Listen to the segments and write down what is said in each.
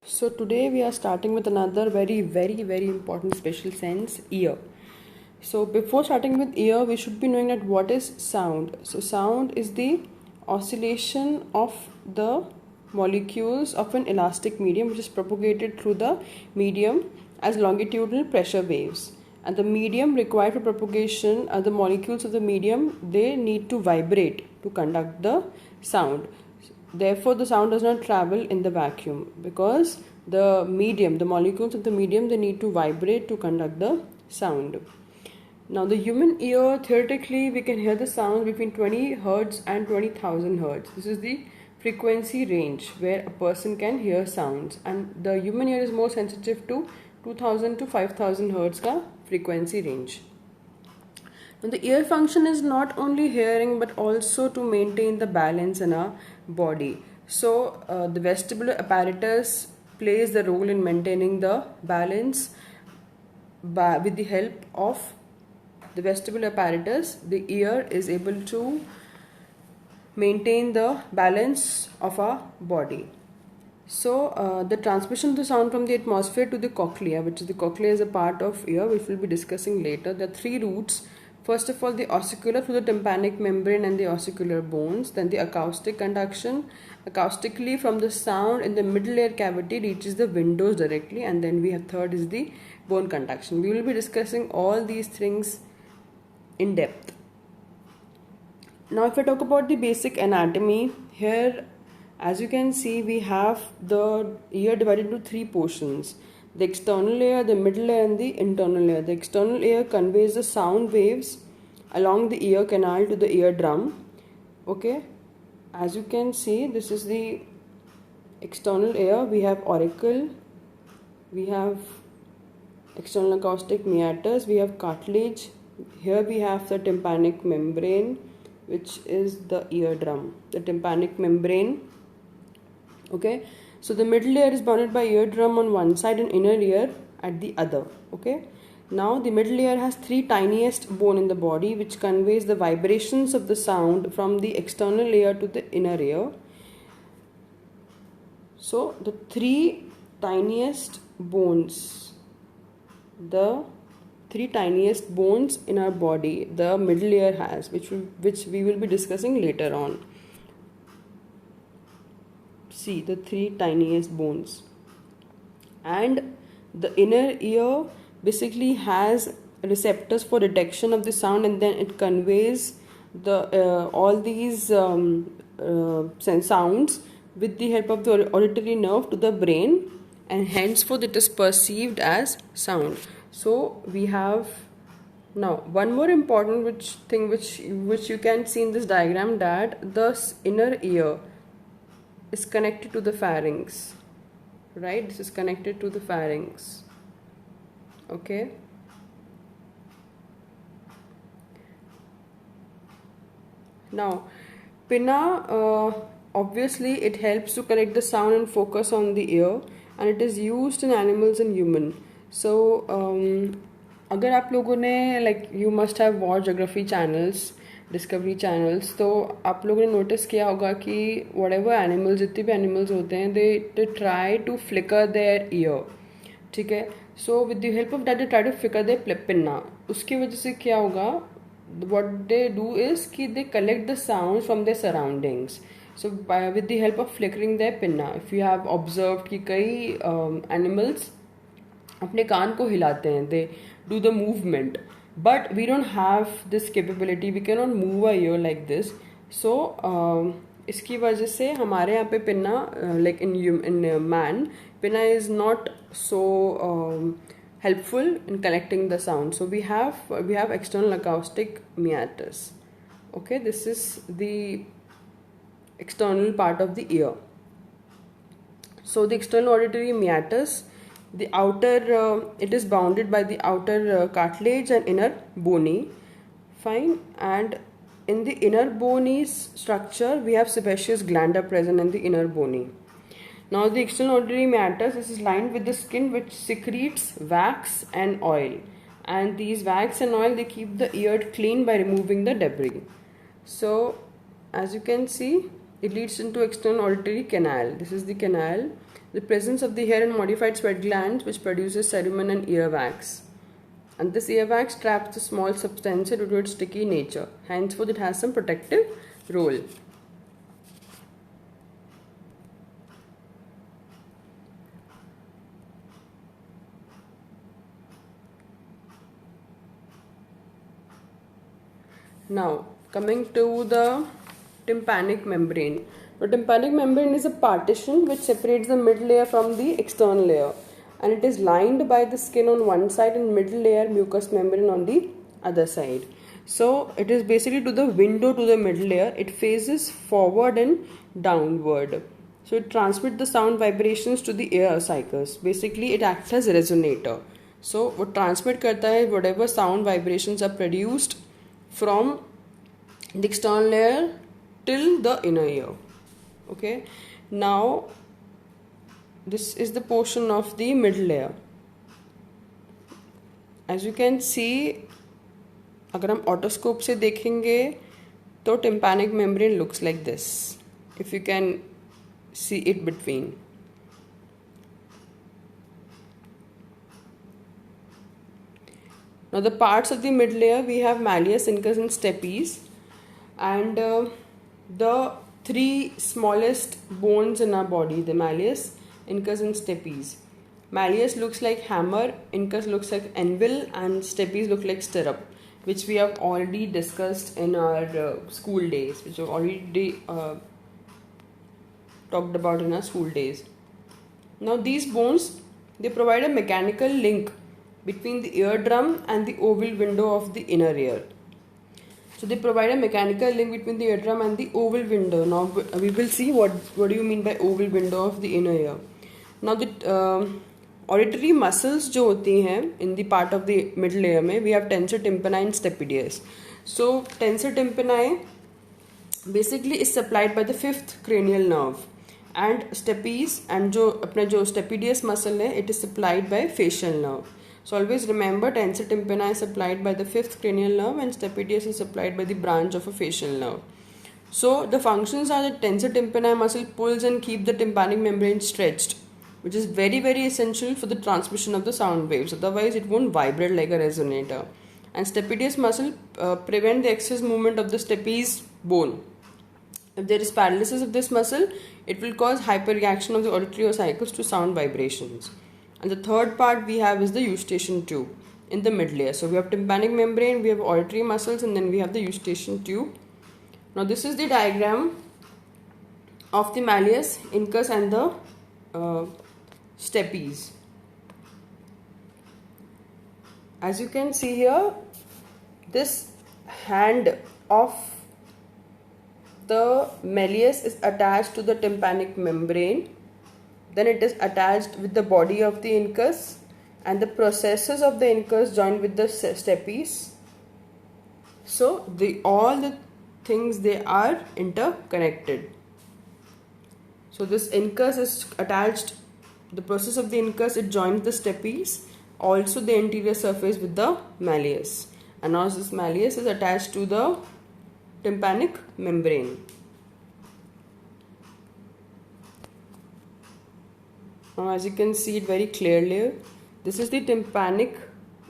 So today we are starting with another very important special sense, ear. So before starting with ear, we should be knowing that what is sound. So sound is the oscillation of the molecules of an elastic medium which is propagated through the medium as longitudinal pressure waves. And the medium required for propagation are the molecules of the medium, they need to vibrate to conduct the sound. Therefore, the sound does not travel in the vacuum because the medium, the molecules of the medium, they need to vibrate to conduct the sound. Now, the human ear, theoretically, we can hear the sound between 20 hertz and 20,000 hertz. This is the frequency range where a person can hear sounds, and the human ear is more sensitive to 2000 to 5000 hertz ka frequency range. Now, the ear function is not only hearing but also to maintain the balance in our body. So, the vestibular apparatus plays the role in maintaining the balance with the help of the vestibular apparatus. The ear is able to maintain the balance of our body. So, the transmission of the sound from the atmosphere to the cochlea, which is the cochlea is a part of ear, which we'll be discussing later. There are three routes. First of all, the ossicular through the tympanic membrane and the ossicular bones. Then the acoustic conduction. Acoustically from the sound in the middle ear cavity reaches the windows directly. And then we have third is the bone conduction. We will be discussing all these things in depth. Now if I talk about the basic anatomy, here as you can see we have the ear divided into three portions. The external ear, the middle ear and the internal ear. The external ear conveys the sound waves along the ear canal to the eardrum. Okay, as you can see, this is the external ear. We have auricle, we have external acoustic meatus, we have cartilage. Here we have the tympanic membrane, which is the eardrum, the tympanic membrane. Okay, so the middle ear is bounded by eardrum on one side and inner ear at the other. Okay, now the middle ear has three tiniest bone in the body which conveys the vibrations of the sound from the external ear to the inner ear. So the three tiniest bones, in our body, the middle ear has, which we will be discussing later on. See the three tiniest bones, and the inner ear basically has receptors for detection of the sound, and then it conveys the all these sounds with the help of the auditory nerve to the brain, and henceforth it is perceived as sound. So we have now one more important thing which you can see in this diagram, that the inner ear is connected to the pharynx, right? This is connected to the pharynx. Okay, now pinna, obviously it helps to collect the sound and focus on the ear, and it is used in animals and human. So अगर आप लोगों ने like you must have watched geography channels, discovery channels, तो आप लोगों ने notice किया होगा कि व्हाटएवर एनिमल्स, जितने भी एनिमल्स होते हैं, they try to flicker their ear. ठीक है, so with the help of that they try to flicker their pinna. उसकी वजह से क्या होगा, व्हाट दे डू इज कि they collect the sound from their surroundings. So with the help of flickering their pinna, if you have observe कि कई animals अपने कान को हिलाते हैं, they do the movement. But we don't have this capability, we cannot move our ear like this. So इसकी वजह से हमारे यहाँ पे pinna, like in man, pinna is not so helpful in collecting the sound. So we have external acoustic meatus. Okay, this is the external part of the ear. So the external auditory meatus, the outer, it is bounded by the outer cartilage and inner bony. Fine. And in the inner bony structure, we have sebaceous gland present in the inner bony. Now the external auditory meatus, this is lined with the skin which secretes wax and oil. And these wax and oil, they keep the ear clean by removing the debris. So as you can see, it leads into external auditory canal. This is the canal the presence of the hair and modified sweat glands which produces cerumen and earwax. And this earwax traps the small substantia due to its sticky nature. Henceforth, it has some protective role. Now, coming to the tympanic membrane. The tympanic membrane is a partition which separates the mid layer from the external layer, and it is lined by the skin on one side and middle layer mucous membrane on the other side. So it is basically to the window to the middle layer. It faces forward and downward. So it transmits the sound vibrations to the ear cycles. Basically it acts as a resonator. So what transmit करता है whatever sound vibrations are produced from the external layer till the inner ear. Okay, now this is the portion of the middle layer. As you can see, अगर हम otoscope से देखेंगे तो tympanic membrane looks like this. If you can see it between. Now the parts of the mid layer, we have malleus, incus and stapes, and the three smallest bones in our body, the malleus, incus and stapes. Malleus looks like hammer, incus looks like anvil, and stapes look like stirrup, which we have already discussed in our school days, which we have already talked about in our school days. Now these bones, they provide a mechanical link between the eardrum and the oval window of the inner ear. So they provide a mechanical link between the eardrum and the oval window. Now we will see what do you mean by oval window of the inner ear. Now the auditory muscles जो होती हैं in the part of the middle layer में, we have tensor tympani and stapedius. So tensor tympani basically is supplied by the fifth cranial nerve, and stapes and जो stapedius muscle है, it is supplied by facial nerve. So always remember, tensor tympani is supplied by the fifth cranial nerve and stapedius is supplied by the branch of a facial nerve. So the functions are that tensor tympani muscle pulls and keep the tympanic membrane stretched, which is very essential for the transmission of the sound waves. Otherwise, it won't vibrate like a resonator. And stapedius muscle prevent the excess movement of the stapes bone. If there is paralysis of this muscle, it will cause hyperreaction of the auditory cycles to sound vibrations. And the third part we have is the eustachian tube in the mid layer. So we have tympanic membrane, we have auditory muscles, and then we have the eustachian tube. Now this is the diagram of the malleus, incus and the stapes. As you can see here, this hand of the malleus is attached to the tympanic membrane. Then it is attached with the body of the incus, and the processes of the incus joined with the stapes. So all the things, they are interconnected. So this incus is attached, the process of the incus, it joins the stapes, also the anterior surface with the malleus, and now this malleus is attached to the tympanic membrane. Now as you can see it very clearly, this is the tympanic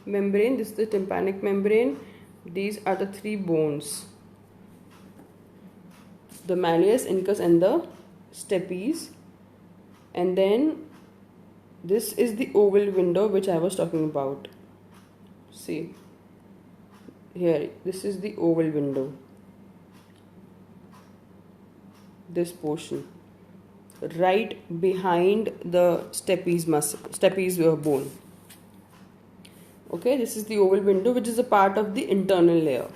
membrane, this is the tympanic membrane, these are the three bones, the malleus, incus and the stapes, and then this is the oval window which I was talking about. See here, this is the oval window, this portion right behind the stapes muscle, stapes bone. Okay, this is the oval window which is a part of the internal layer.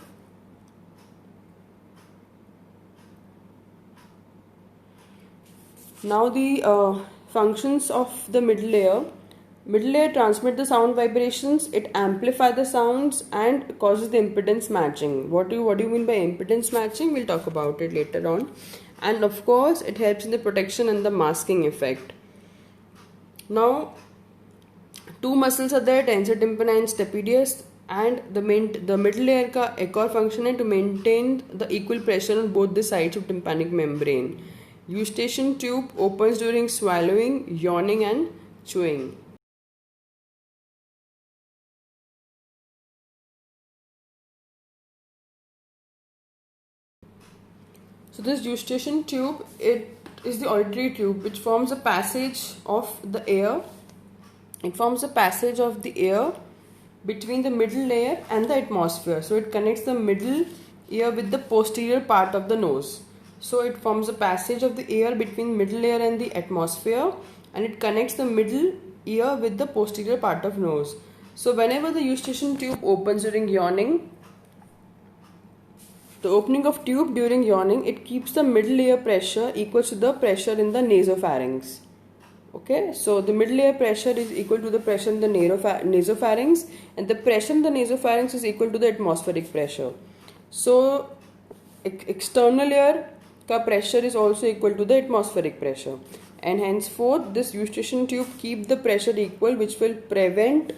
Now the functions of the middle layer. Middle layer transmit the sound vibrations, it amplifies the sounds and causes the impedance matching. What do you mean by impedance matching? We'll talk about it later on. And of course it helps in the protection and the masking effect. Now two muscles are there, tensor tympani and stapedius, and the middle layer का एक और function है to maintain the equal pressure on both the sides of tympanic membrane. Eustachian tube opens during swallowing, yawning, and chewing. So this Eustachian tube, it is the auditory tube which forms a passage of the air. It forms a passage of the air between the middle layer and the atmosphere. So it connects the middle ear with the posterior part of the nose. So it forms a passage of the air between middle layer and the atmosphere, and it connects the middle ear with the posterior part of nose. So whenever the Eustachian tube opens during yawning, the opening of tube during yawning, it keeps the middle ear pressure equal to the pressure in the nasopharynx. Okay, so the middle ear pressure is equal to the pressure in the nasopharynx, and the pressure in the nasopharynx is equal to the atmospheric pressure. So external ear ka pressure is also equal to the atmospheric pressure, and henceforth this Eustachian tube keep the pressure equal, which will prevent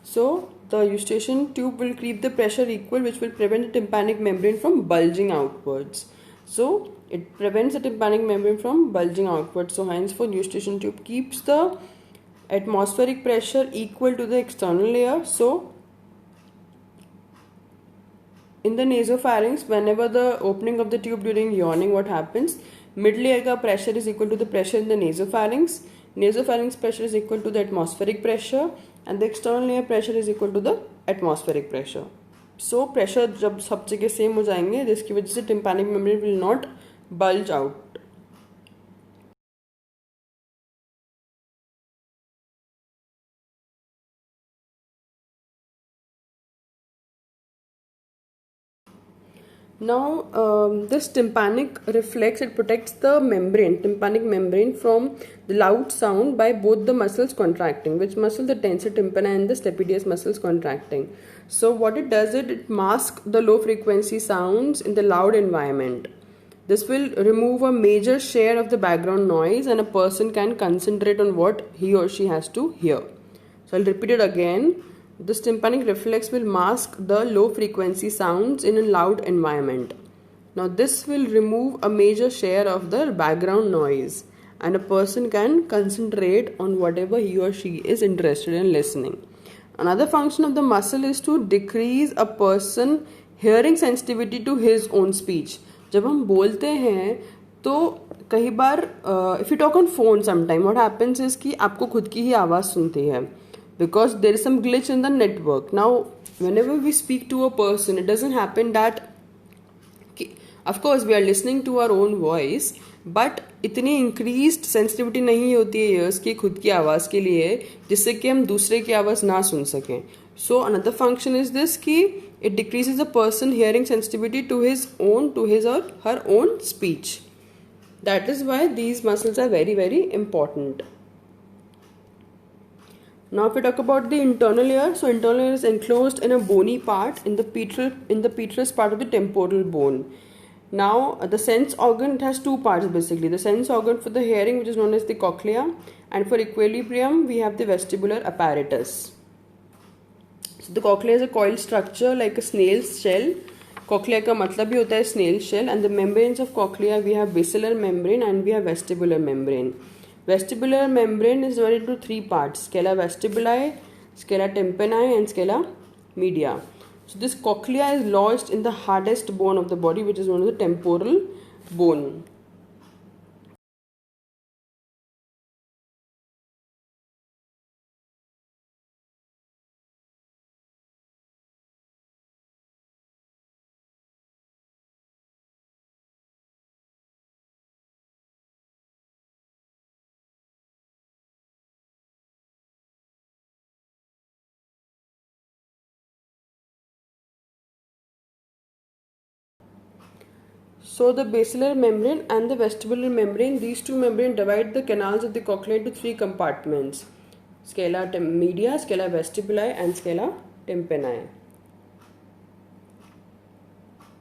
So the Eustachian tube will keep the pressure equal, which will prevent the tympanic membrane from bulging outwards. So it prevents the tympanic membrane from bulging outwards. So henceforth Eustachian tube keeps the atmospheric pressure equal to the external layer. So in the nasopharynx, whenever the opening of the tube during yawning, what happens? Middle layer ka pressure is equal to the pressure in the nasopharynx. Nasopharynx pressure is equal to the atmospheric pressure, and the external layer pressure is equal to the atmospheric pressure. So pressure जब सब जगह same हो जाएंगे, जिसकी वजह से tympanic membrane will not bulge out. Now, this tympanic reflex, it protects the tympanic membrane from the loud sound by both the muscles contracting. Which muscle? The tensor tympani and the stapedius muscles contracting. So what it does, it masks the low frequency sounds in the loud environment. This will remove a major share of the background noise, and a person can concentrate on what he or she has to hear. So I'll repeat it again. This tympanic reflex will mask the low frequency sounds in a loud environment. Now this will remove a major share of the background noise, and a person can concentrate on whatever he or she is interested in listening. Another function of the muscle is to decrease a person hearing sensitivity to his own speech. जब हम बोलते हैं तो कई बार if you talk on phone sometime, what happens is कि आपको खुद की ही आवाज़ सुनती है, because there is some glitch in the network. Now whenever we speak to a person, it doesn't happen that, of course we are listening to our own voice, but इतनी increased sensitivity नहीं होती है years की खुद की आवाज़ के लिए, जिससे कि हम दूसरे की आवाज़ ना सुन सकें. So another function is this कि it decreases the person hearing sensitivity to his or her own speech. That is why these muscles are very, very important. Now if we talk about the internal ear, so internal ear is enclosed in a bony part in the petrous part of the temporal bone. Now the sense organ, it has two parts basically. The sense organ for the hearing, which is known as the cochlea, and for equilibrium we have the vestibular apparatus. So the cochlea is a coiled structure like a snail's shell. Cochlea का मतलब भी होता है snail shell, and the membranes of cochlea we have basilar membrane and we have vestibular membrane. Vestibular membrane is divided into three parts: scala vestibuli, scala tympani, and scala media. So this cochlea is lodged in the hardest bone of the body, which is known as the temporal bone. So the basilar membrane and the vestibular membrane, these two membranes divide the canals of the cochlea into three compartments: scala media, scala vestibuli, and scala tympani.